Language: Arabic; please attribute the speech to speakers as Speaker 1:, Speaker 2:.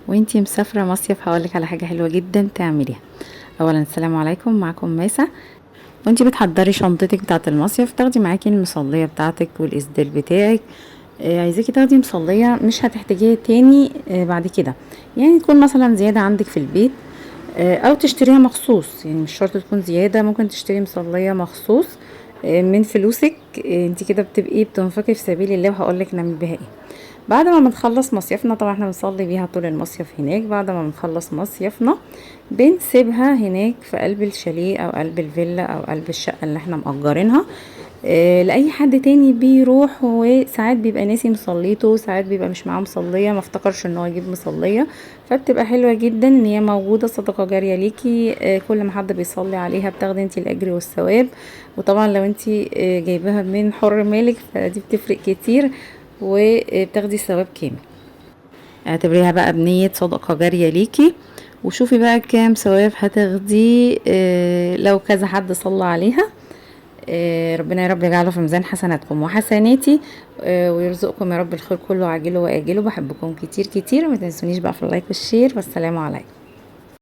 Speaker 1: وانتي مسافرة مصيف هقولك على حاجة حلوة جدا تعمليها. اولا السلام عليكم، معكم ماسة. وانتي بتحضري شنطتك بتاعة المصيف تاخدي معاكي المصلية بتاعتك والإسدال بتاعك. عايزاكي تاخدي مصلية مش هتحتاجيها تاني بعد كده، يعني تكون مثلا زيادة عندك في البيت، او تشتريها مخصوص. يعني مش شرط تكون زيادة، ممكن تشتري مصلية مخصوص من فلوسك. انت كده بتبقي بتنفقي في سبيل الله، وهقولك نعمل بيها ايه. بعد ما بنخلص مصيفنا، طبعا احنا بنصلي بيها طول المصيف هناك. بعد ما بنخلص مصيفنا بنسيبها هناك في قلب الشاليه او قلب الفيلا او قلب الشقة اللي احنا مأجرينها لأي حد تاني بيروح. وساعات بيبقى ناسي مصليته، ساعات بيبقى مش معاه مصلية، ما افتكرش ان هو يجيب مصلية. فبتبقى حلوة جدا ان هي موجودة، صدقة جارية ليكي. كل ما حد بيصلي عليها بتاخدي انتي الاجر والثواب. وطبعا لو انتي جايباها من حر مالك فدي بتفرق كتير، وبتاخدي ثواب كامل. اعتبريها بقى بنية صدقة جارية ليكي، وشوفي بقى كام ثواب هتاخدي لو كذا حد صلى عليها. ربنا يا رب يجعله في ميزان حسناتكم وحسناتي، ويرزقكم يا رب الخير كله عاجله واجله. بحبكم كتير كتير، ما تنسونيش بقى في اللايك والشير، والسلام عليكم.